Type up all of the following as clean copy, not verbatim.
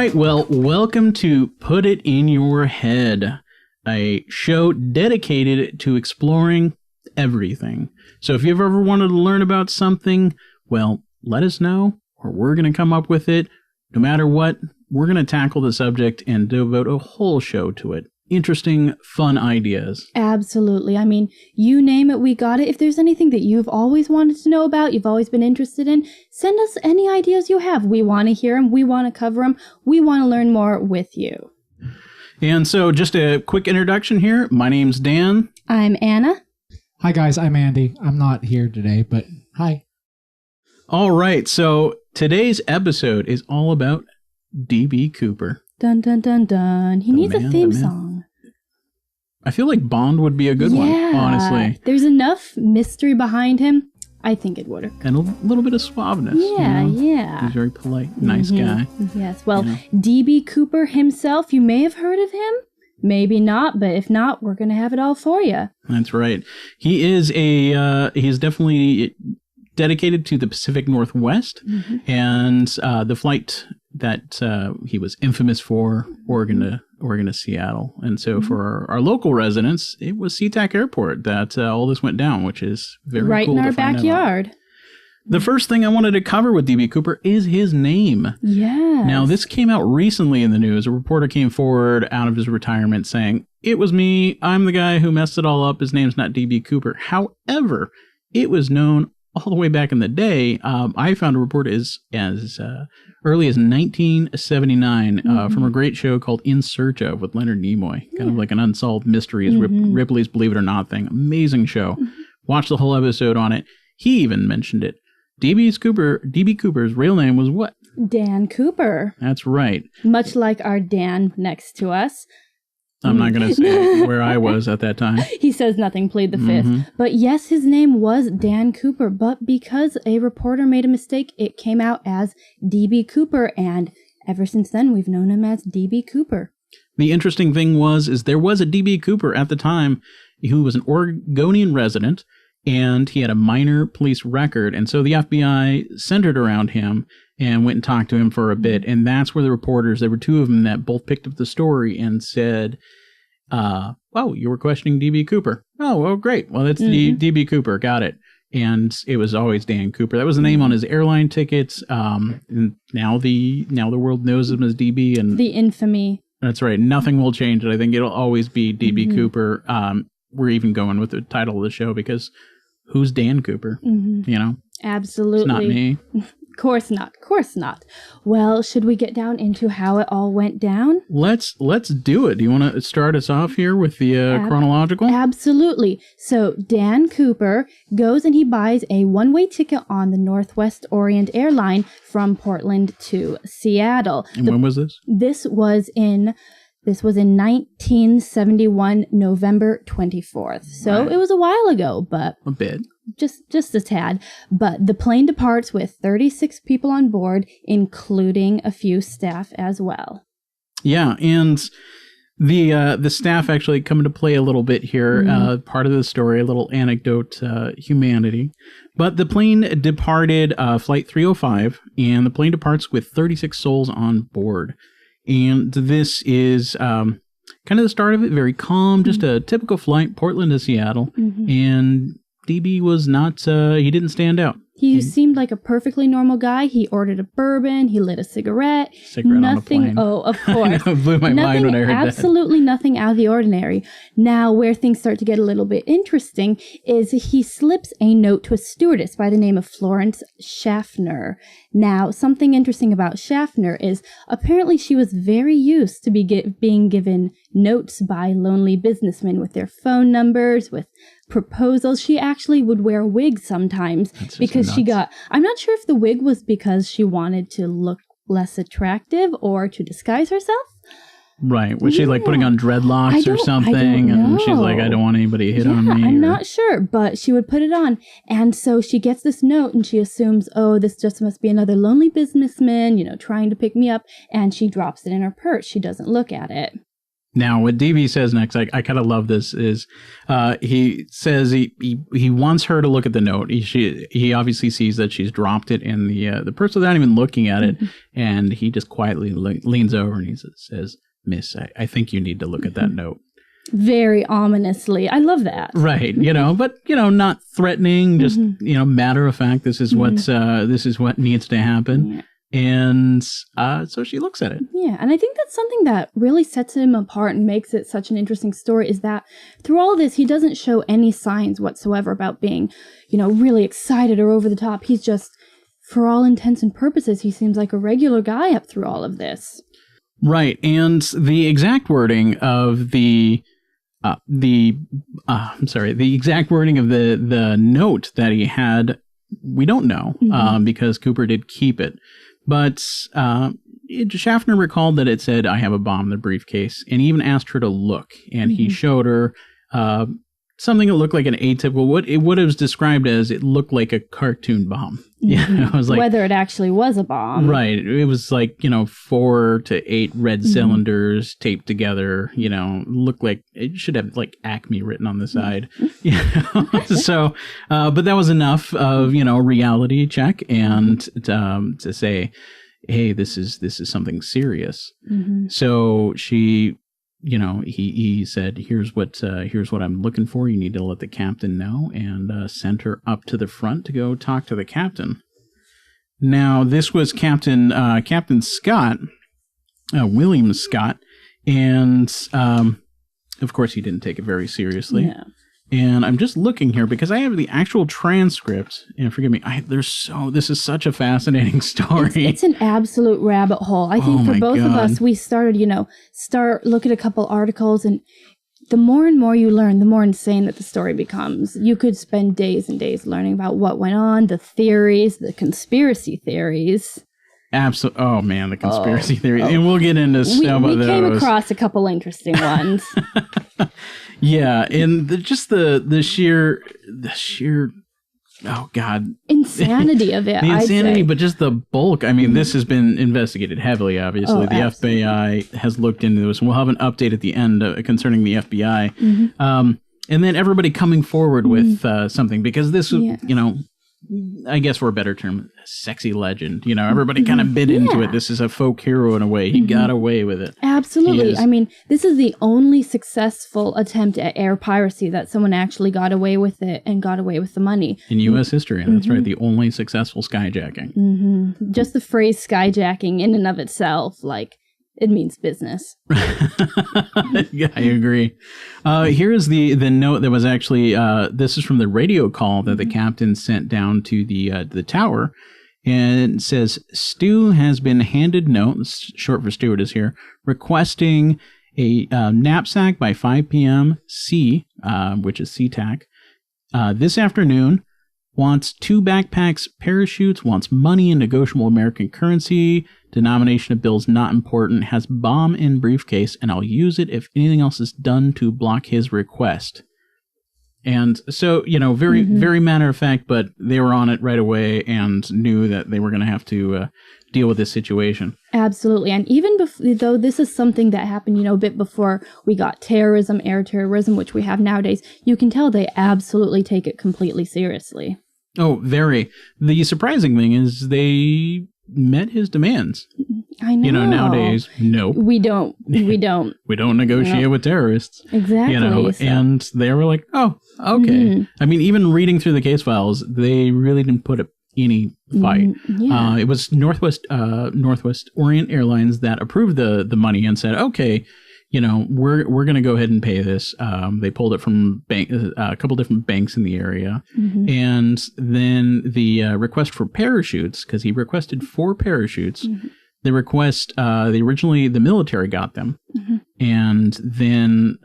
right, well, welcome to Put It in Your Head, a show dedicated to exploring everything. So if you've ever wanted to learn about something, well, let us know, or we're going to come up with it. No matter what, we're going to tackle the subject and devote a whole show to it. Interesting, fun ideas. Absolutely. I mean, you name it, we got it. If there's anything that you've always wanted to know about, you've always been interested in, send us any ideas you have. We want to hear them. We want to cover them. We want to learn more with you. And so just a quick introduction here. My name's Dan. I'm Anna. Hi, guys. I'm Andy. I'm not here today, but hi. All right. So today's episode is all about D.B. Cooper. Dun, dun, dun, dun. He needs a theme song. I feel like Bond would be a good one, honestly. There's enough mystery behind him. I think it would have. And a little bit of suaveness. Yeah, you know? yeah. He's very polite, nice guy. Yes. Well, D.B. Cooper himself, you may have heard of him. Maybe not, but if not, we're going to have it all for you. That's right. He is he's definitely dedicated to the Pacific Northwest, and the flight that he was infamous for, Oregon to Seattle. And so for our local residents, it was SeaTac Airport that all this went down, which is very right cool in our to find backyard. out. The first thing I wanted to cover with D.B. Cooper is his name. Yeah. Now, this came out recently in the news. A reporter came forward out of his retirement saying, "It was me. I'm the guy who messed it all up. His name's not D.B. Cooper." However, it was known all the way back in the day. I found a report as early as 1979 from a great show called In Search Of with Leonard Nimoy. Kind of like an unsolved mysteries, Ripley's Believe It or Not thing. Amazing show. Watched the whole episode on it. He even mentioned it. D.B. Cooper's real name was what? Dan Cooper. That's right. Much like our Dan next to us. I'm not going to say where I was at that time. He says nothing, plead the fifth. But yes, his name was Dan Cooper, but because a reporter made a mistake, it came out as D.B. Cooper, and ever since then, we've known him as D.B. Cooper. The interesting thing is there was a D.B. Cooper at the time who was an Oregonian resident, and he had a minor police record, and so the FBI centered around him and went and talked to him for a bit, and that's where the reporters, there were two of them that both picked up the story and said, "Oh, you were questioning D.B. Cooper. Oh, well, great. Well, it's D.B. Cooper. Got it." And it was always Dan Cooper. That was the name on his airline tickets. And now the world knows him as D.B. and the infamy. That's right. Nothing will change it. I think it'll always be D.B. Cooper. We're even going with the title of the show because who's Dan Cooper? You know? Absolutely. It's not me. Of course not. Well, should we get down into how it all went down? Let's do it. Do you want to start us off here with the chronological? Absolutely. So Dan Cooper goes and he buys a one-way ticket on the Northwest Orient Airline from Portland to Seattle. And when was this? This was in 1971, November 24th. So It was a while ago, but a bit. Just a tad. But the plane departs with 36 people on board, including a few staff as well. Yeah, and the staff actually come into play a little bit here. Part of the story, a little anecdote, humanity. But the plane departed Flight 305, and the plane departs with 36 souls on board. And this is kind of the start of it, very calm, just a typical flight, Portland to Seattle. And D.B. was not, he didn't stand out. He seemed like a perfectly normal guy. He ordered a bourbon. He lit a cigarette. Nothing, on a plane. Oh, of course. It blew my mind when I heard that. Absolutely nothing out of the ordinary. Now, where things start to get a little bit interesting is he slips a note to a stewardess by the name of Florence Schaffner. Now, something interesting about Schaffner is apparently she was very used to being given notes by lonely businessmen with their phone numbers, with proposals. She actually would wear a wig sometimes because she got, I'm not sure if the wig was because she wanted to look less attractive or to disguise herself. Right. Was she like putting on dreadlocks or something? And she's like, I don't want anybody to hit on me. I'm not sure, but she would put it on. And so she gets this note and she assumes, oh, this just must be another lonely businessman, trying to pick me up. And she drops it in her purse. She doesn't look at it. Now, what DB says next, I kind of love this, is he says he wants her to look at the note. He obviously sees that she's dropped it in the purse without even looking at it, and he just quietly leans over and he says, "Miss, I think you need to look at that note." Very ominously. I love that. Right, but not threatening, just matter of fact. This is what needs to happen. Yeah. And so she looks at it. Yeah, and I think that's something that really sets him apart and makes it such an interesting story, is that through all this, he doesn't show any signs whatsoever about being, really excited or over the top. He's just, for all intents and purposes, he seems like a regular guy up through all of this. Right, and the exact wording of the exact wording of the note that he had, we don't know, because Cooper did keep it. But Schaffner recalled that it said, "I have a bomb in the briefcase," and he even asked her to look, and he showed her something that looked like an atypical, what it was described as, it looked like a cartoon bomb. Yeah, it was like, whether it actually was a bomb. Right. It was like, 4 to 8 red cylinders taped together, looked like it should have like Acme written on the side. So, but that was enough of, reality check and to say, hey, this is something serious. So she, he said, here's what I'm looking for. You need to let the captain know, and sent her up to the front to go talk to the captain. Now, this was Captain Scott, William Scott, and of course he didn't take it very seriously. Yeah. And I'm just looking here because I have the actual transcript, and forgive me, this is such a fascinating story. It's an absolute rabbit hole. I think for both of us, we started, look at a couple articles, and the more and more you learn, the more insane that the story becomes. You could spend days and days learning about what went on, the theories, the conspiracy theories. Absolutely. Oh man, the conspiracy theories. And we'll get into some of those. We came across a couple interesting ones. Yeah, and the sheer oh god, insanity of it. The insanity, but just the bulk. I mean, this has been investigated heavily. Obviously, the FBI has looked into this, and we'll have an update at the end concerning the FBI. And then everybody coming forward with something, because this was, I guess for a better term, a sexy legend. Everybody kind of bit into it. This is a folk hero in a way. He got away with it. Absolutely. I mean, this is the only successful attempt at air piracy that someone actually got away with it and got away with the money. In U.S. history, that's right. The only successful skyjacking. Just the phrase skyjacking in and of itself, it means business. Yeah, I agree. Here is the note that was actually, this is from the radio call that the captain sent down to the tower. And it says, Stu has been handed note, short for stewardess here, requesting a knapsack by 5 p.m. C, which is SeaTac, this afternoon. Wants 2 backpacks, parachutes, wants money in negotiable American currency, denomination of bills not important, has bomb in briefcase, and I'll use it if anything else is done to block his request. And so, very, very matter of fact, but they were on it right away and knew that they were going to have to deal with this situation. Absolutely. And even though this is something that happened, a bit before we got terrorism, air terrorism, which we have nowadays, you can tell they absolutely take it completely seriously. Oh, very. The surprising thing is they met his demands. I know. Nowadays, no. We don't. We don't negotiate with terrorists. Exactly. And they were like, oh, okay. I mean, even reading through the case files, they really didn't put up any fight. It was Northwest Orient Airlines that approved the money and said, okay, we're going to go ahead and pay this. They pulled it from a couple different banks in the area. And then the request for parachutes, because he requested 4 parachutes, the request, the military got them. And then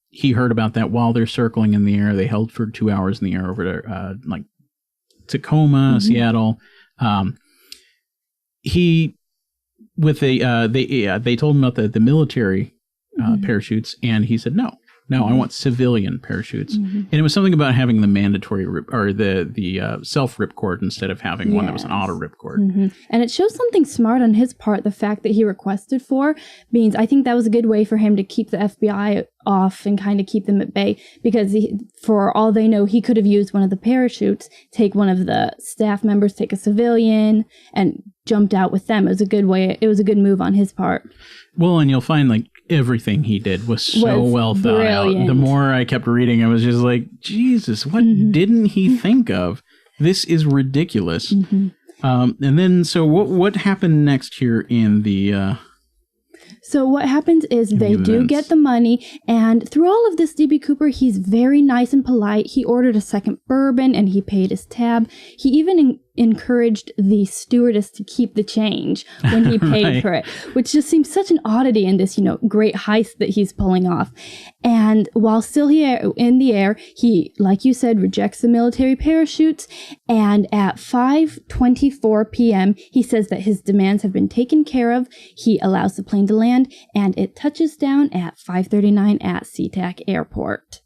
he heard about that while they're circling in the air. They held for 2 hours in the air over to Tacoma, Seattle. They told him about the military parachutes, and he said no. No, I want civilian parachutes. And it was something about having the mandatory the self ripcord instead of having one that was an auto ripcord. And it shows something smart on his part. The fact that he requested for means I think that was a good way for him to keep the FBI off and kind of keep them at bay, because for all they know, he could have used one of the parachutes, take one of the staff members, take a civilian, and jumped out with them. It was a good way. It was a good move on his part. Well, and you'll find like everything he did was so well thought out. The more I kept reading, I was just like, Jesus, what didn't he think of? This is ridiculous. And then, so what happened next here in the... So what happens is they do get the money, and through all of this, D.B. Cooper, he's very nice and polite. He ordered a second bourbon, and he paid his tab. He even encouraged the stewardess to keep the change when he paid for it, which just seems such an oddity in this, great heist that he's pulling off. And while still here in the air, he, like you said, rejects the military parachutes. And at 5:24 p.m., he says that his demands have been taken care of. He allows the plane to land, and it touches down at 5:39 at SeaTac Airport.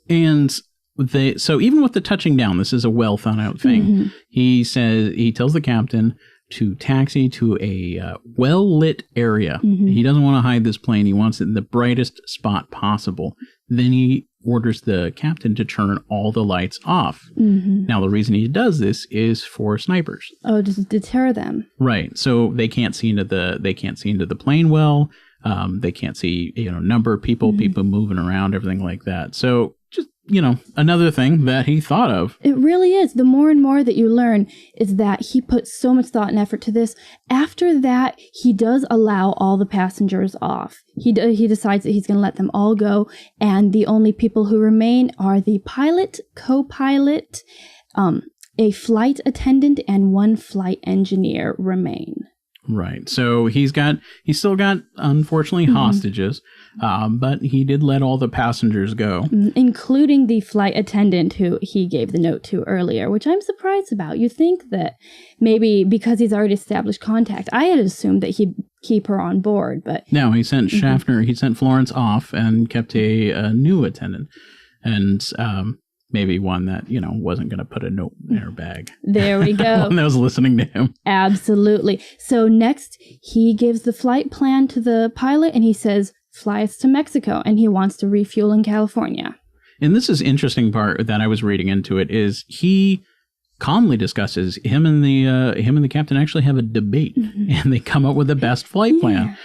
And so even with the touching down, this is a well thought out thing. He tells the captain to taxi to a well lit area. He doesn't want to hide this plane. He wants it in the brightest spot possible. Then he orders the captain to turn all the lights off. Now, the reason he does this is for snipers. Oh, to deter them. Right. So they can't see into the plane well. They can't see, number of people moving around, everything like that. So just, another thing that he thought of. It really is. The more and more that you learn is that he put so much thought and effort to this. After that, he does allow all the passengers off. He decides that he's going to let them all go. And the only people who remain are the pilot, co-pilot, a flight attendant, and one flight engineer remain. Right. So he's still got, unfortunately, hostages, but he did let all the passengers go. Including the flight attendant who he gave the note to earlier, which I'm surprised about. You think that maybe because he's already established contact, I had assumed that he'd keep her on board, but... No, he sent Schaffner, he sent Florence off and kept a new attendant. And... maybe one that, wasn't going to put a note in her bag. There we go. One that was listening to him. Absolutely. So next, he gives the flight plan to the pilot, and he says, fly us to Mexico, and he wants to refuel in California. And this is interesting part that I was reading into it, is he calmly discusses him and the captain actually have a debate, and they come up with the best flight plan.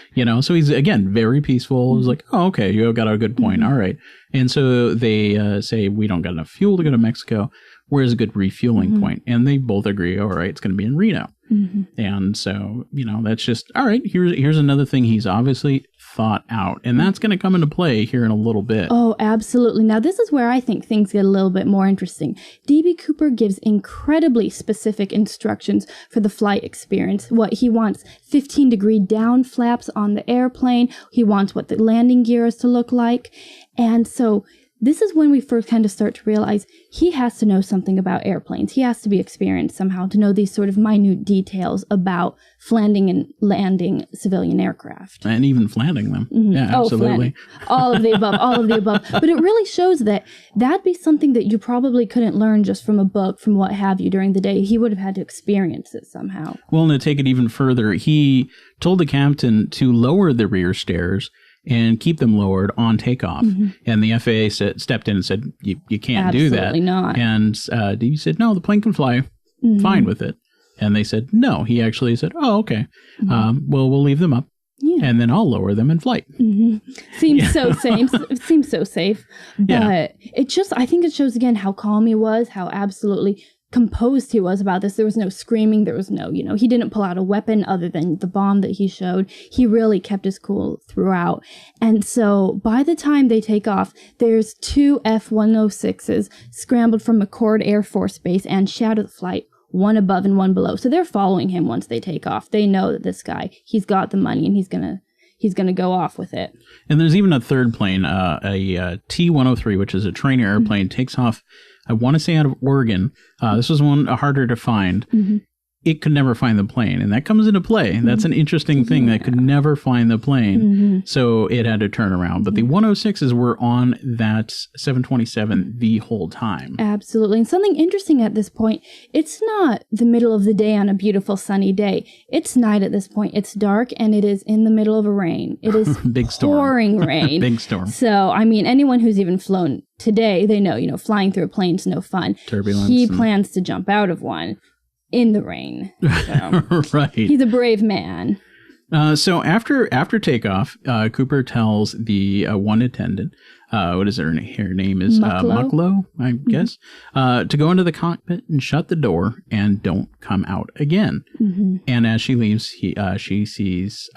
So he's again very peaceful. He's like, oh, okay, you got a good point. All right. And so they say, we don't got enough fuel to go to Mexico. Where's a good refueling point? And they both agree, all right, it's going to be in Reno. And so, that's just, all right, here's another thing he's obviously thought out. And that's going to come into play here in a little bit. Oh, absolutely. Now, this is where I think things get a little bit more interesting. D.B. Cooper gives incredibly specific instructions for the flight experience. What he wants, 15-degree down flaps on the airplane. He wants what the landing gear is to look like. And so this is when we first kind of start to realize he has to know something about airplanes. He has to be experienced somehow to know these sort of minute details about flying and landing civilian aircraft. And even flying them. Yeah, absolutely. All of the above. But it really shows that that'd be something that you probably couldn't learn just from a book, from what have you, during the day. He would have had to experience it somehow. Well, and to take it even further, he told the captain to lower the rear stairs and keep them lowered on takeoff. And the FAA stepped in and said, you can't do that. Absolutely not. And he said, no, the plane can fly fine with it. And they said, no. He actually said, oh, okay. Well, we'll leave them up. Yeah. And then I'll lower them in flight. Seems so safe. It seems so safe. But I think it shows again how calm he was, how absolutely composed he was about this. There was no screaming. There was no, he didn't pull out a weapon other than the bomb that he showed. He really kept his cool throughout. And so by the time they take off, there's 2 F-106s scrambled from McChord Air Force Base and shadow the flight, one above and one below. So they're following him once they take off. They know that this guy, he's got the money and he's going to go off with it. And there's even a third plane, a T-103, which is a trainer airplane, takes off, I want to say out of Oregon. This was one harder to find. it could never find the plane, and that comes into play. That's an interesting thing that could never find the plane, so it had to turn around. But the 106s were on that 727 the whole time. Absolutely. And something interesting at this point, it's not the middle of the day on a beautiful sunny day. It's night at this point. It's dark, and it is in the middle of a rain. It is Big storm. pouring rain. Big storm. So, I mean, anyone who's even flown today, they know, flying through a plane's no fun. Turbulence. He plans to jump out of one in the rain. So. Right. He's a brave man. So after takeoff, Cooper tells the one attendant, what is her name? Her name is Mucklow, I guess, to go into the cockpit and shut the door and don't come out again. And as she leaves, she sees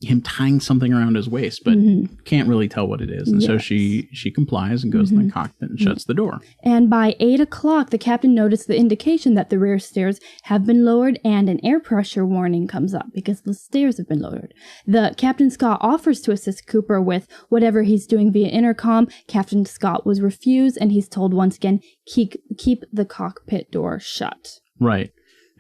him tying something around his waist, but can't really tell what it is. And so she complies and goes in the cockpit and shuts the door. And by 8 o'clock, the captain noticed the indication that the rear stairs have been lowered and an air pressure warning comes up because the stairs have been lowered. The Captain Scott offers to assist Cooper with whatever he's doing via intercom. Captain Scott was refused, and he's told once again, keep the cockpit door shut. Right.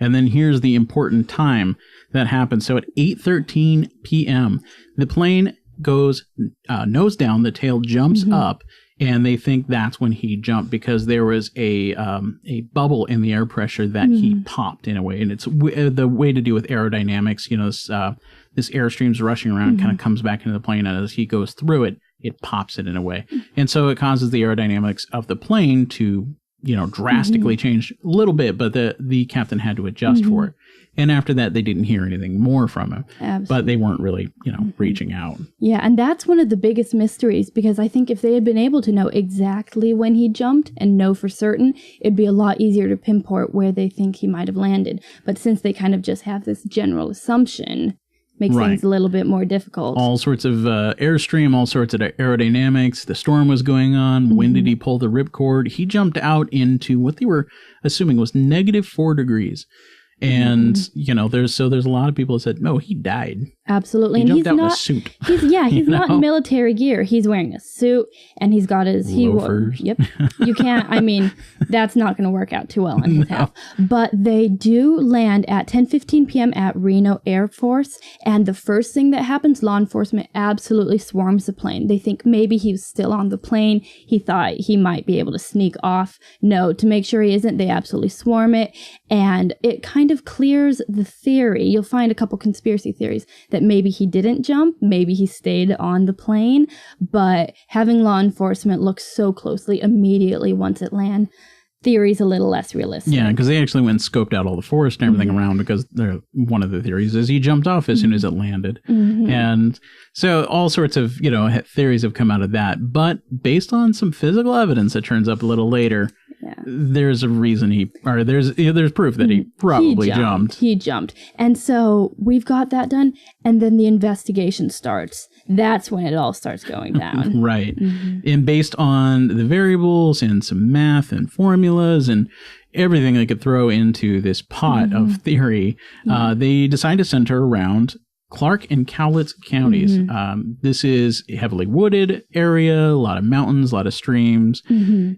And then here's the important time that happens. So at 8:13 p.m., the plane goes nose down, the tail jumps up, and they think that's when he jumped because there was a bubble in the air pressure that he popped in a way. And it's the way to do with aerodynamics. This airstream's rushing around, kind of comes back into the plane, and as he goes through it, it pops it in a way. And so it causes the aerodynamics of the plane to drastically changed a little bit, but the captain had to adjust for it. And after that, they didn't hear anything more from him. Absolutely. But they weren't really, reaching out. Yeah, and that's one of the biggest mysteries, because I think if they had been able to know exactly when he jumped and know for certain, it'd be a lot easier to pinpoint where they think he might have landed. But since they kind of just have this general assumption, makes things a little bit more difficult. All sorts of airstream, all sorts of aerodynamics. The storm was going on. When did he pull the ripcord? He jumped out into what they were assuming was -4 degrees. And, there's a lot of people that said, no, he died. Absolutely. He jumped out in a suit. He's not in military gear. He's wearing a suit, and he's got his loafers. Yep. You can't, that's not going to work out too well on his health. But they do land at 10:15 p.m. at Reno Air Force, and the first thing that happens, law enforcement absolutely swarms the plane. They think maybe he was still on the plane. He thought he might be able to sneak off. No, to make sure he isn't, they absolutely swarm it, and it kind of clears the theory. You'll find a couple conspiracy theories that maybe he didn't jump, maybe he stayed on the plane, but having law enforcement look so closely immediately once it lands, theory's a little less realistic. Yeah, because they actually went and scoped out all the forest and everything around, because one of the theories is he jumped off as soon as it landed. And so all sorts of, theories have come out of that. But based on some physical evidence that turns up a little later, there's a reason there's proof that he probably jumped. He jumped. And so we've got that done, and then the investigation starts. That's when it all starts going down. Right. And based on the variables and some math and formulas and everything they could throw into this pot of theory, they decide to center around Clark and Cowlitz counties. This is a heavily wooded area, a lot of mountains, a lot of streams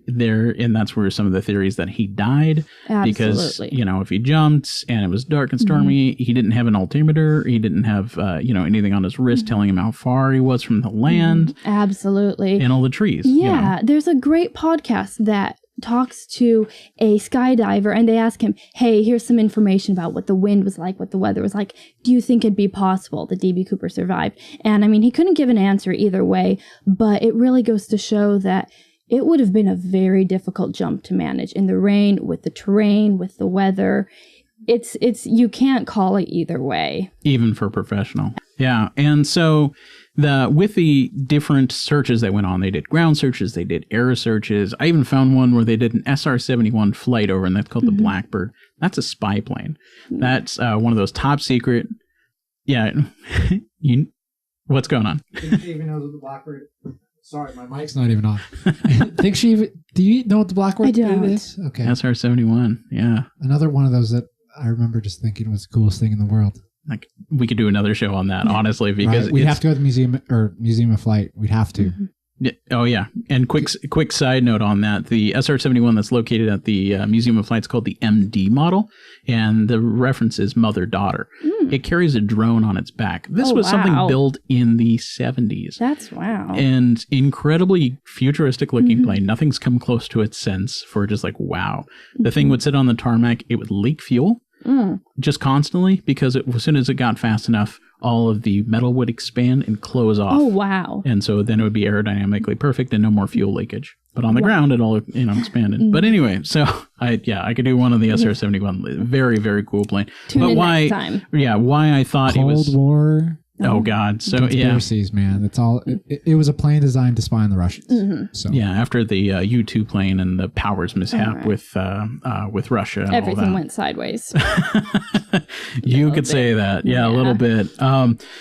there. And that's where some of the theories that he died. Because, if he jumped and it was dark and stormy, he didn't have an altimeter. He didn't have, anything on his wrist telling him how far he was from the land. Absolutely. And all the trees. Yeah. There's a great podcast that talks to a skydiver, and they ask him, hey, here's some information about what the wind was like, what the weather was like. Do you think it'd be possible that D.B. Cooper survived? And he couldn't give an answer either way, but it really goes to show that it would have been a very difficult jump to manage in the rain, with the terrain, with the weather. It's you can't call it either way. Even for a professional. Yeah. And so with the different searches that went on, they did ground searches, they did air searches. I even found one where they did an SR-71 flight over, and that's called the Blackbird. That's a spy plane. That's one of those top secret. Yeah. What's going on? Think she even knows what the Blackbird. Sorry, my mic's not even on. Think she even? Do you know what the Blackbird is? Okay. SR-71. Yeah. Another one of those that I remember just thinking was the coolest thing in the world. Like, we could do another show on that, honestly, because we'd have to go to the museum of flight. We'd have to. Oh, yeah. And quick side note on that. The SR-71 that's located at the Museum of Flight is called the MD model, and the reference is mother-daughter. It carries a drone on its back. This was something built in the 70s. That's wow. And incredibly futuristic-looking plane. Nothing's come close to it since for just like, wow. The thing would sit on the tarmac. It would leak fuel just constantly because as soon as it got fast enough, all of the metal would expand and close off. Oh, wow. And so then it would be aerodynamically perfect and no more fuel leakage. But on the ground, it all expanded. But anyway, so I could do one of the SR-71. Very, very cool plane. Tune in next time. Yeah, why I thought it was... Cold War. Oh, God. So, conspiracies, man. It's all. It was a plane designed to spy on the Russians. So yeah, after the U-2 plane and the Powers mishap with Russia, and everything all that. went sideways. You could say that, a little bit.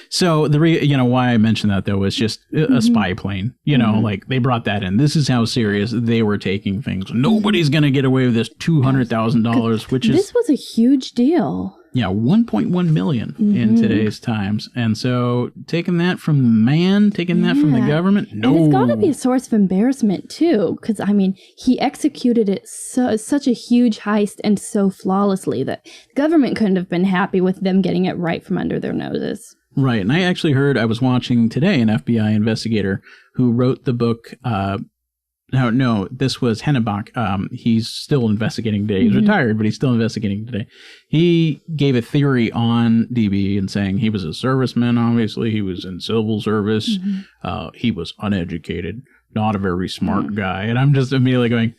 So why I mentioned that though was just a spy plane. Like they brought that in. This is how serious they were taking things. Nobody's gonna get away with this $200,000, which is this was a huge deal. Yeah, 1.1 million in today's times. And so taking that from the man, taking that from the government, no. And it's got to be a source of embarrassment, too, because, I mean, he executed it such a huge heist and so flawlessly that the government couldn't have been happy with them getting it right from under their noses. Right. And I actually I was watching today an FBI investigator who wrote the book, No, this was Hennebach. He's still investigating today. He's retired, but he's still investigating today. He gave a theory on DB and saying he was a serviceman, obviously. He was in civil service. He was uneducated, not a very smart guy. And I'm just immediately going,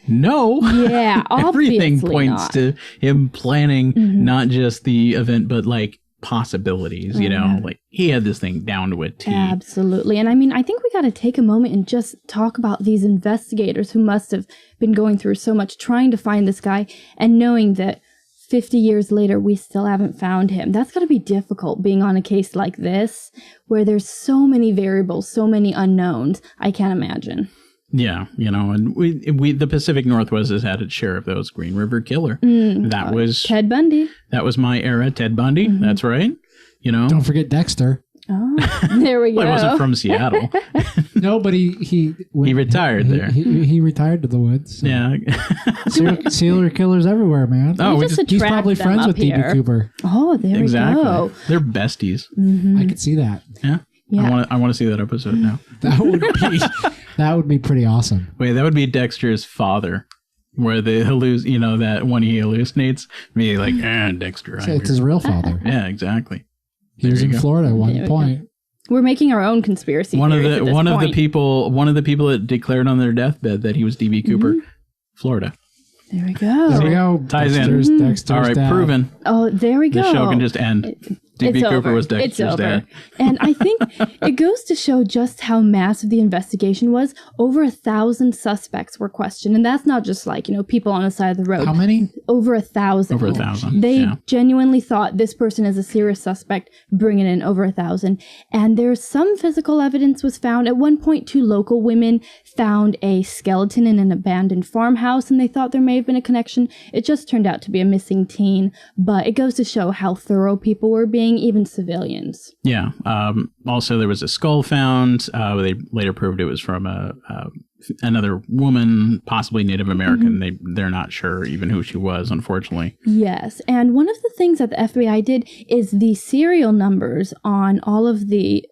no. Yeah, Everything points to him planning not just the event, but like possibilities, like he had this thing down to a T. Absolutely. And I mean, I think we got to take a moment and just talk about these investigators who must have been going through so much trying to find this guy and knowing that 50 years later, we still haven't found him. That's got to be difficult being on a case like this where there's so many variables, so many unknowns. I can't imagine. Yeah, and we the Pacific Northwest has had its share of those. Green River Killer. That was Ted Bundy. That was my era. Ted Bundy. That's right. Don't forget Dexter. Oh, there we go. Well, he wasn't from Seattle. No, but he retired there. He retired to the woods. So. Yeah. Serial killers everywhere, man. Oh, he's probably friends with D.B. Cooper. Oh, there we go. They're besties. I could see that. Yeah. I want to see that episode now. That would be pretty awesome. Wait, that would be Dexter's father, where they that when he hallucinates, me like, Dexter. It's his real father. Yeah, exactly. He was in Florida at one point. We're making our own conspiracy theories at this point. One of the people that declared on their deathbed that he was D.B. Cooper, Florida. There we go. There we go. Ties Dexter's All right, dad. proven. Oh, there we go. The show can just end. D.B. Cooper was Dexter's dad. And I think it goes to show just how massive the investigation was. Over 1,000 suspects were questioned. And that's not just like, people on the side of the road. How many? Over 1,000. Over 1,000. They genuinely thought this person is a serious suspect, bringing in over 1,000. And there's some physical evidence was found. At one point, 2 local women found a skeleton in an abandoned farmhouse, and they thought there may have been a connection. It just turned out to be a missing teen. But it goes to show how thorough people were being, even civilians. Yeah. Also, there was a skull found. They later proved it was from another woman, possibly Native American. They're not sure even who she was, unfortunately. Yes. And one of the things that the FBI did is the serial numbers on all of the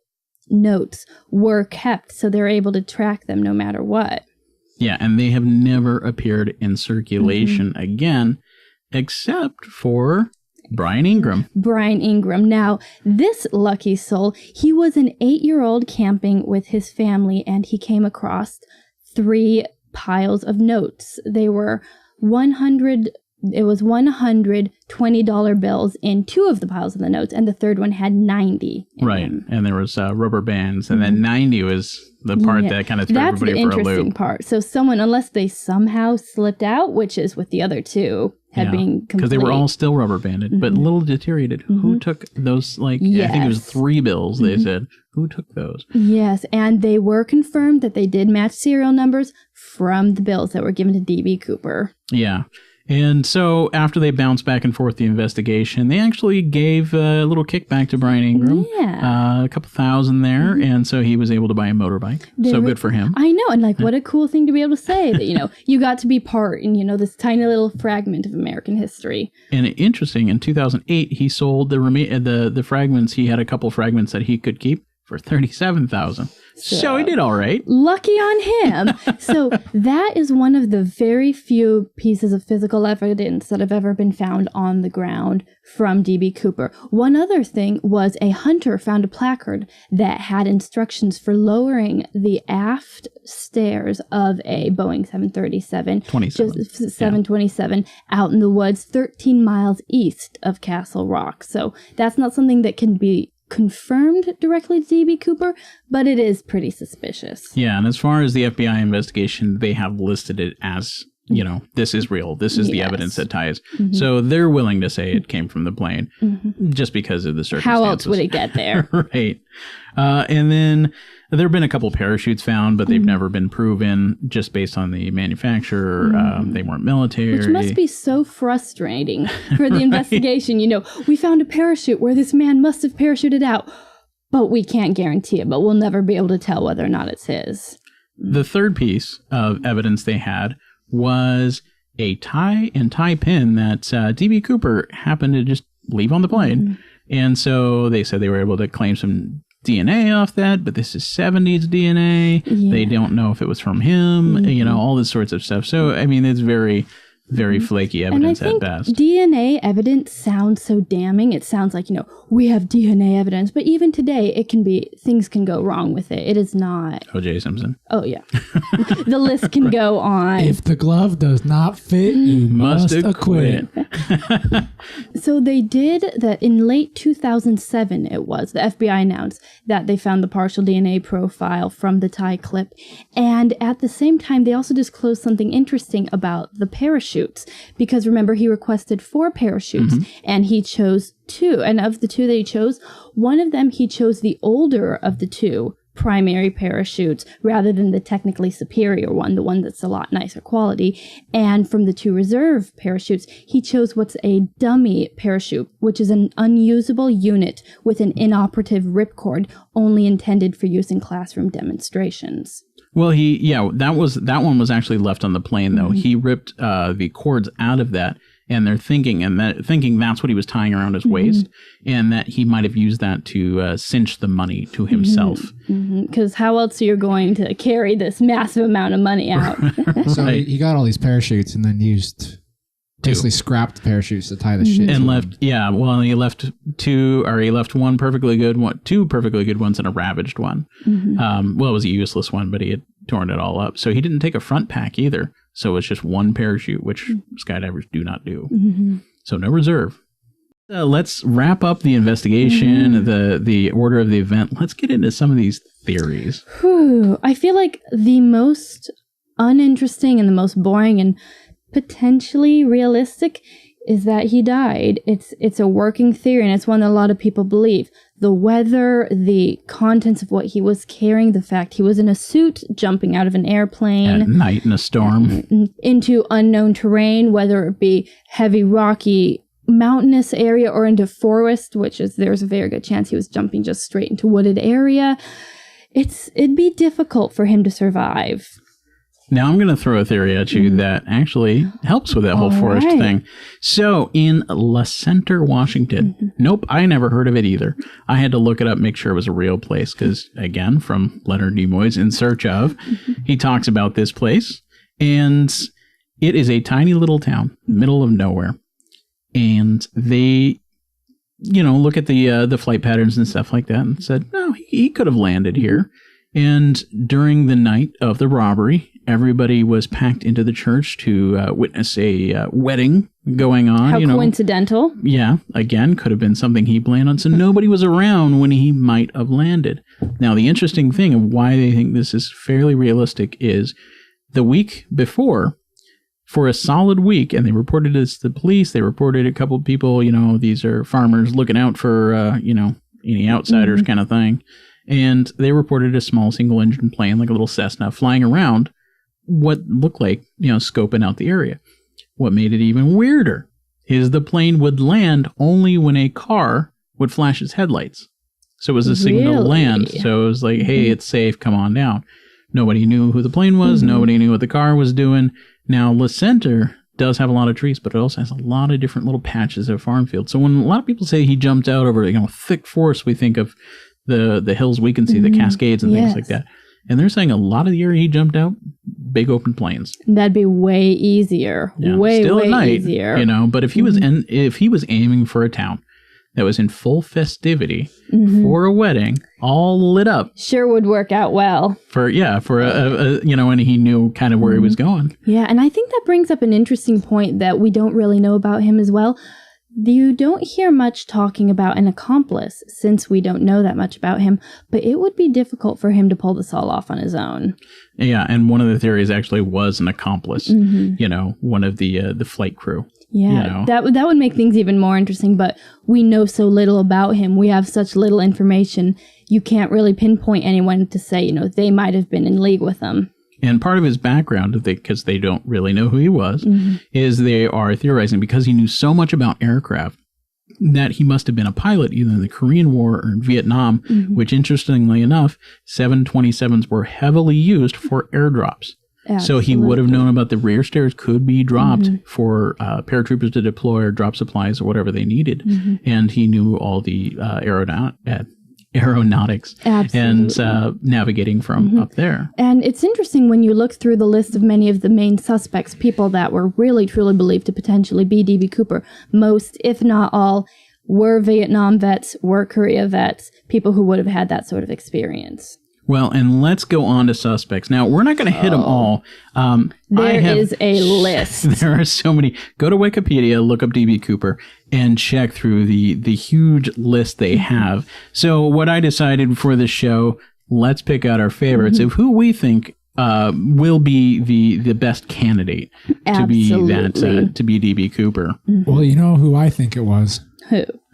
notes were kept, so they're able to track them no matter what. Yeah, and they have never appeared in circulation again, except for Brian Ingram. Now, this lucky soul, he was an 8-year-old camping with his family, and he came across 3 piles of notes. They were $120 bills in 2 of the piles of the notes, and the third one had 90. Right, and there was rubber bands, and then 90 was the part that kind of threw everybody for a loop. That's the interesting part. So someone, unless they somehow slipped out, which is with the other 2, had been complete. Because they were all still rubber banded, but a little deteriorated. Who took those, I think it was 3 bills, they said. Who took those? Yes, and they were confirmed that they did match serial numbers from the bills that were given to D.B. Cooper. Yeah. And so after they bounced back and forth the investigation, they actually gave a little kickback to Brian Ingram. Yeah. A couple thousand there. And so he was able to buy a motorbike. So good for him. I know. And like, what a cool thing to be able to say that, you got to be part in, this tiny little fragment of American history. And interesting, in 2008, he sold the fragments. He had a couple fragments that he could keep for $37,000. So he did all right. Lucky on him. So that is one of the very few pieces of physical evidence that have ever been found on the ground from D.B. Cooper. One other thing was a hunter found a placard that had instructions for lowering the aft stairs of a Boeing 727 out in the woods 13 miles east of Castle Rock. So that's not something that can be confirmed directly to D.B. Cooper, but it is pretty suspicious. Yeah, and as far as the FBI investigation, they have listed it as, this is real. This is the evidence that ties. Mm-hmm. So they're willing to say it came from the plane just because of the circumstances. How else would it get there? Right. And then there have been a couple parachutes found, but they've never been proven just based on the manufacturer. They weren't military. Which must be so frustrating for the investigation. We found a parachute where this man must have parachuted out, but we can't guarantee it, but we'll never be able to tell whether or not it's his. The third piece of evidence they had was a tie and tie pin that D.B. Cooper happened to just leave on the plane. And so they said they were able to claim some DNA off that, but this is 70s DNA. Yeah. They don't know if it was from him, all this sorts of stuff. So, I mean, it's very, very flaky evidence at best. DNA evidence sounds so damning. It sounds like, we have DNA evidence, but even today, things can go wrong with it. It is not. O.J. Simpson. Oh, yeah. The list can go on. If the glove does not fit, you must acquit. So they did that in late 2007, the FBI announced that they found the partial DNA profile from the tie clip. And at the same time, they also disclosed something interesting about the parachutes. Because remember, he requested 4 parachutes and he chose 2. And of the 2 that he chose, one of them, he chose the older of the 2 primary parachutes rather than the technically superior one, the one that's a lot nicer quality. And from the 2 reserve parachutes, he chose what's a dummy parachute, which is an unusable unit with an inoperative ripcord only intended for use in classroom demonstrations. Well, that one was actually left on the plane, though. He ripped the cords out of that, and they're thinking that's what he was tying around his waist, and that he might have used that to cinch the money to himself. Because how else are you going to carry this massive amount of money out? So he got all these parachutes and then basically scrapped the parachutes to tie the shit and left. He left 2, or he left 1 perfectly good one, 2 perfectly good ones, and a ravaged one. It was a useless one, but he had torn it all up. So he didn't take a front pack either. So it's just 1 parachute, which skydivers do not do. So no reserve. Let's wrap up the investigation, the order of the event. Let's get into some of these theories. I feel like the most uninteresting and the most boring and potentially realistic is that he died. It's a working theory, and it's one that a lot of people believe. The weather, the contents of what he was carrying, the fact he was in a suit jumping out of an airplane at night in a storm into unknown terrain, whether it be heavy, rocky, mountainous area or into forest, there's a very good chance he was jumping just straight into wooded area. It'd be difficult for him to survive. Now I'm going to throw a theory at you that actually helps with that whole forest thing. So in La Center, Washington, nope, I never heard of it either. I had to look it up, make sure it was a real place, because again, from Leonard Nimoy's In Search Of, he talks about this place, and it is a tiny little town, middle of nowhere. And they, look at the flight patterns and stuff like that and said, no, he could have landed here. And during the night of the robbery, everybody was packed into the church to witness a wedding going on. How coincidental. Yeah, again, could have been something he planned on. So nobody was around when he might have landed. Now, the interesting thing of why they think this is fairly realistic is the week before, for a solid week, and they reported this to the police, they reported a couple of people, these are farmers looking out for, any outsiders kind of thing. And they reported a small single-engine plane, like a little Cessna, flying around what looked like, scoping out the area. what made it even weirder is the plane would land only when a car would flash its headlights. So it was a signal to land. So it was like, hey, it's safe, come on down. Nobody knew who the plane was. Nobody knew what the car was doing. Now, Le Center does have a lot of trees, but it also has a lot of different little patches of farm fields. So when a lot of people say he jumped out over, thick forest, we think of the hills we can see, the Cascades and things like that. And they're saying a lot of the area he jumped out, big open plains. That'd be way easier. Yeah, way still at night, easier. But if he was if he was aiming for a town that was in full festivity for a wedding, all lit up, sure would work out well. For and he knew kind of where he was going. Yeah, and I think that brings up an interesting point that we don't really know about him as well. You don't hear much talking about an accomplice since we don't know that much about him, but it would be difficult for him to pull this all off on his own. Yeah, and one of the theories actually was an accomplice, one of the flight crew. Yeah, that would make things even more interesting, but we know so little about him. We have such little information. You can't really pinpoint anyone to say, they might have been in league with them. And part of his background, because they don't really know who he was, is they are theorizing because he knew so much about aircraft that he must have been a pilot either in the Korean War or in Vietnam, which interestingly enough, 727s were heavily used for airdrops. Absolutely. So he would have known about the rear stairs could be dropped for paratroopers to deploy or drop supplies or whatever they needed. And he knew all the aeronautics and navigating from up there. And it's interesting when you look through the list of many of the main suspects, people that were really truly believed to potentially be D.B. Cooper. Most, if not all, were Vietnam vets, were Korea vets, people who would have had that sort of experience. Well, and let's go on to suspects. Now, we're not going to hit them all. There is a list. There are so many. Go to Wikipedia, look up D.B. Cooper, and check through the huge list they have. So what I decided for this show, let's pick out our favorites of who we think will be the best candidate to be D.B. Cooper. Well, you know who I think it was?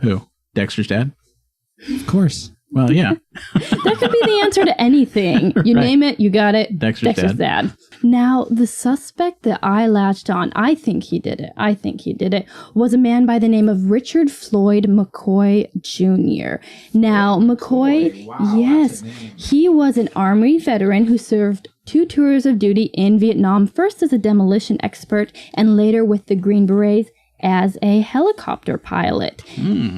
Who? Dexter's dad? Of course. Well, yeah. That could be the answer to anything. You name it, you got it. Dexter's dad. Now, the suspect that I latched on, I think he did it, was a man by the name of Richard Floyd McCoy Jr. Now, McCoy, yes, he was an Army veteran who served 2 tours of duty in Vietnam, first as a demolition expert and later with the Green Berets as a helicopter pilot.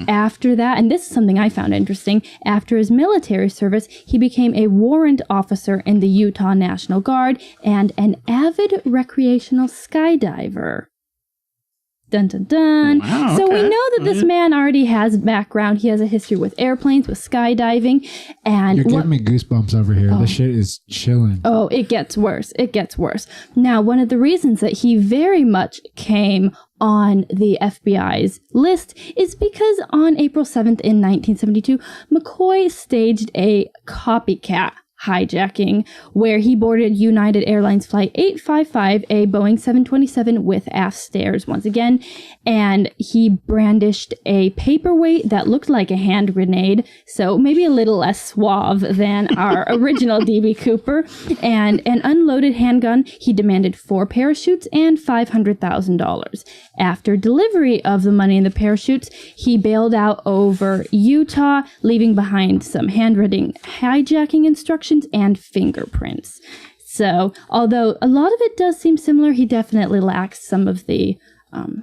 After that, and this is something I found interesting, after his military service, he became a warrant officer in the Utah National Guard and an avid recreational skydiver. Dun, dun, dun. Wow, so okay. we know that this man already has background. He has a history with airplanes, with skydiving. And you're giving me goosebumps over here. This shit is chilling. Oh, it gets worse. It gets worse. Now, one of the reasons that he very much came on the FBI's list is because on April 7th in 1972, McCoy staged a copycat hijacking where he boarded United Airlines Flight 855, a Boeing 727 with aft stairs once again, and he brandished a paperweight that looked like a hand grenade, so maybe a little less suave than our original D.B. Cooper, and an unloaded handgun. He demanded 4 parachutes and $500,000. After delivery of the money in the parachutes, he bailed out over Utah, leaving behind some handwritten hijacking instructions and fingerprints. So, although a lot of it does seem similar, he definitely lacks some of the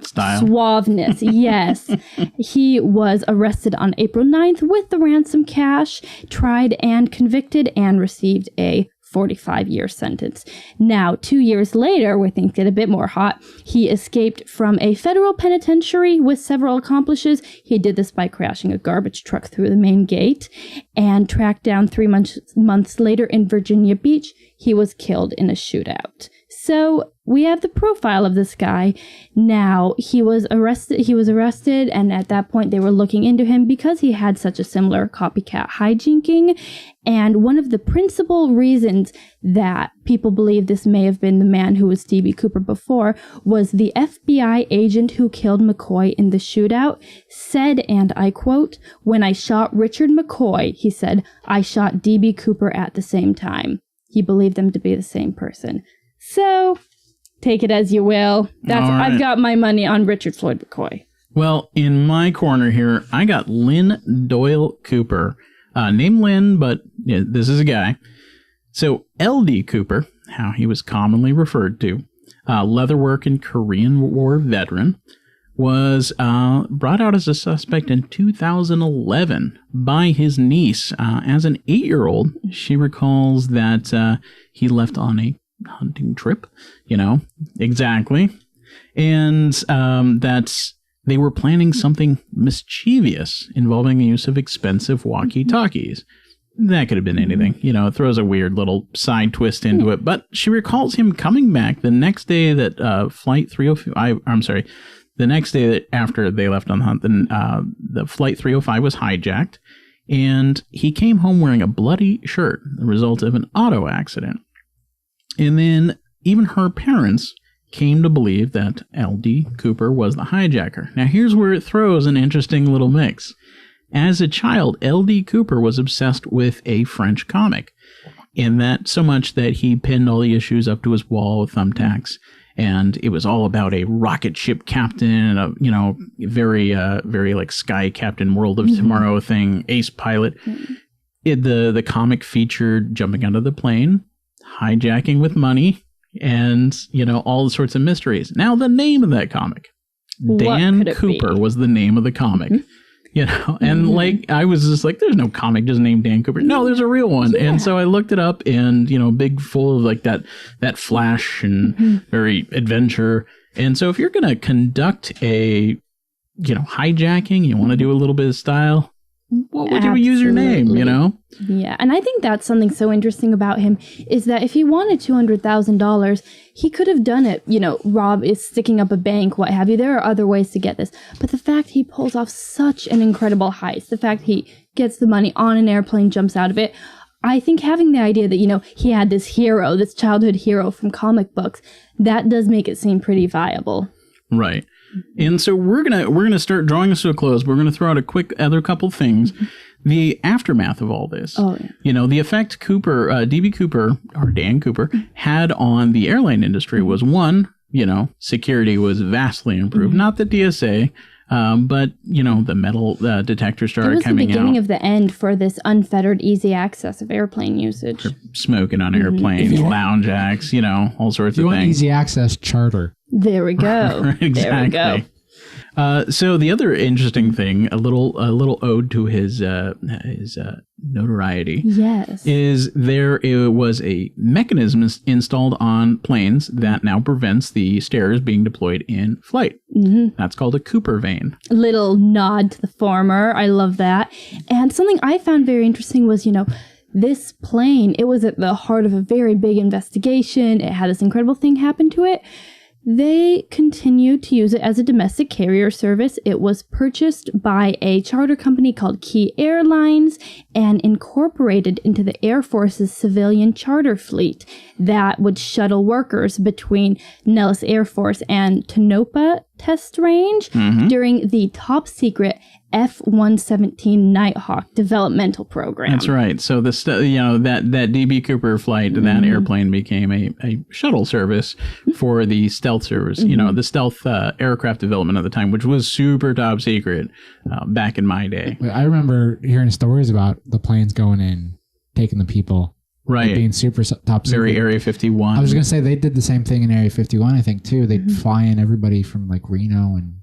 style, suaveness. Yes. He was arrested on April 9th with the ransom cash, tried and convicted, and received a 45-year sentence. Now, 2 years later, where things get a bit more hot, he escaped from a federal penitentiary with several accomplices. He did this by crashing a garbage truck through the main gate, and tracked down 3 months later in Virginia Beach. He was killed in a shootout. So we have the profile of this guy. Now, he was arrested, and at that point they were looking into him because he had such a similar copycat hijinking. And one of the principal reasons that people believe this may have been the man who was D.B. Cooper before was the FBI agent who killed McCoy in the shootout said, and I quote, "When I shot Richard McCoy," he said, "I shot D.B. Cooper at the same time." He believed them to be the same person. So, take it as you will. Right. I've got my money on Richard Floyd McCoy. Well, in my corner here, I got Lynn Doyle Cooper. Named Lynn, but this is a guy. So L.D. Cooper, how he was commonly referred to, leatherwork and Korean War veteran, was brought out as a suspect in 2011 by his niece. As an 8-year-old, she recalls that he left on a hunting trip, exactly, and that they were planning something mischievous involving the use of expensive walkie-talkies. That could have been anything. It throws a weird little side twist into it. But she recalls him coming back the next day that Flight 305... the next day that after they left on the hunt, the Flight 305 was hijacked, and he came home wearing a bloody shirt, the result of an auto accident. And then even her parents came to believe that L.D. Cooper was the hijacker. Now here's where it throws an interesting little mix. As a child, L.D. Cooper was obsessed with a French comic, and that so much that he pinned all the issues up to his wall with thumbtacks. And it was all about a rocket ship captain, and a very like Sky Captain World of Tomorrow thing, ace pilot. The comic featured jumping out of the plane, hijacking with money, and all sorts of mysteries. Now the name of that comic, Dan Cooper, was the name of the comic. And like, I was just like, there's no comic just named Dan Cooper. No, there's a real one. Yeah. And so I looked it up, and, big full of like that flash and very adventure. And so if you're going to conduct a, hijacking, you want to do a little bit of style, what would you use your name, Yeah, and I think that's something so interesting about him is that if he wanted $200,000, he could have done it. Rob is sticking up a bank, what have you. There are other ways to get this. But the fact he pulls off such an incredible heist, the fact he gets the money on an airplane, jumps out of it, I think having the idea that, he had this hero, this childhood hero from comic books, that does make it seem pretty viable. Right. And so we're gonna start drawing this to a close. We're gonna throw out a quick other couple things. The aftermath of all this. Oh, yeah. The effect Cooper, DB Cooper, or Dan Cooper, had on the airline industry was one, security was vastly improved. Not the TSA, but the metal detector started coming out. It was the beginning of the end for this unfettered easy access of airplane usage. For smoking on airplanes, lounge acts, all sorts of things. You want easy access, charter. There we go. Exactly. There we go. So the other interesting thing, a little ode to his notoriety, yes, is there was a mechanism installed on planes that now prevents the stairs being deployed in flight. That's called a Cooper vane. A little nod to the former. I love that. And something I found very interesting was, this plane, it was at the heart of a very big investigation. It had this incredible thing happen to it. They continued to use it as a domestic carrier service. It was purchased by a charter company called Key Airlines and incorporated into the Air Force's civilian charter fleet that would shuttle workers between Nellis Air Force and Tonopah Test Range during the top secret F-117 Nighthawk developmental program. That's right. So that DB Cooper flight, that airplane became a shuttle service for the stealth service. The stealth aircraft development at the time, which was super top secret back in my day. I remember hearing stories about the planes going in, taking the people. Right. Being super top secret. Very Area 51. I was going to say they did the same thing in Area 51, I think, too. They'd fly in everybody from like Reno and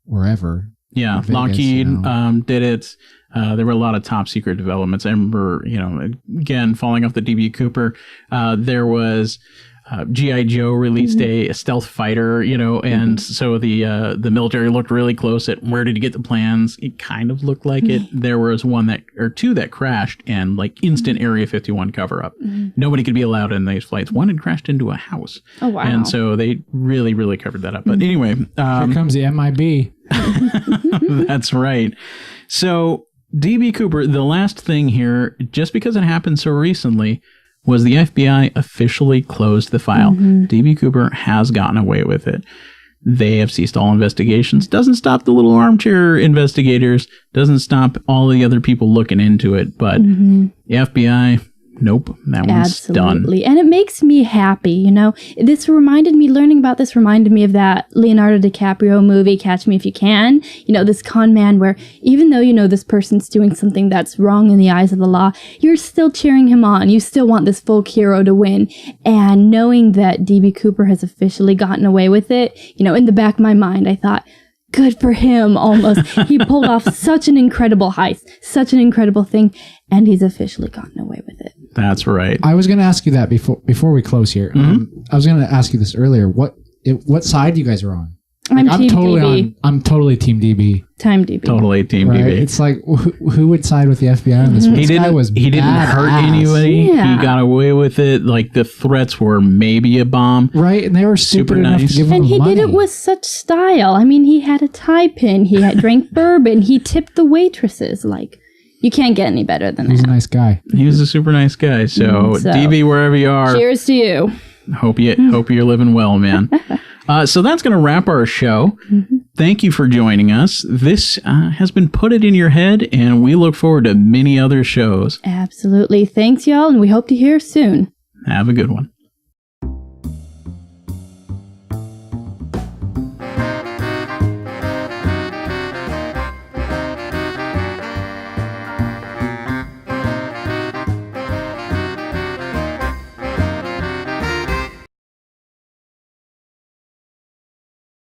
wherever. Yeah, Vegas, Lockheed did it. There were a lot of top secret developments. I remember, again, falling off the DB Cooper, there was G.I. Joe released a stealth fighter, and so the military looked really close at where did he get the plans. It kind of looked like it. There was two that crashed and like instant Area 51 cover up. Nobody could be allowed in these flights. One had crashed into a house. Oh, wow. And so they really, really covered that up. But anyway. Here comes the MIB. That's right. So DB Cooper, the last thing here, just because it happened so recently, was the FBI officially closed the file. DB Cooper has gotten away with it. They have ceased all investigations. Doesn't stop the little armchair investigators. Doesn't stop all the other people looking into it. But the FBI, Nope, that one's done. Absolutely. And it makes me happy, you know. Learning about this reminded me of that Leonardo DiCaprio movie, Catch Me If You Can. You know, this con man where even though you know this person's doing something that's wrong in the eyes of the law, you're still cheering him on. You still want this folk hero to win. And knowing that D.B. Cooper has officially gotten away with it, you know, in the back of my mind, I thought, good for him, almost. He pulled off such an incredible heist, such an incredible thing, and he's officially gotten away with it. That's right. I was going to ask you that before we close here. I was going to ask you this earlier. What side you guys are on? I'm Team DB. I'm totally Team DB. Time DB. Totally Team Right? DB. It's like who would side with the FBI on this? He This guy didn't. was He didn't hurt badass. anybody. Yeah. He got away with it. Like the threats were maybe a bomb. Right, and they were Super stupid enough nice. to give him And the he money. did it with such style. I mean, he had a tie pin. He had drank bourbon. He tipped the waitresses. Like, you can't get any better than He's a that. nice guy. He was a super nice guy. So, So- DB, wherever you are, Cheers to you. hope you're living well, man. So that's going to wrap our show. Thank you for joining us. This has been Put It In Your Head, and we look forward to many other shows. Absolutely. Thanks, y'all, and we hope to hear soon. Have a good one.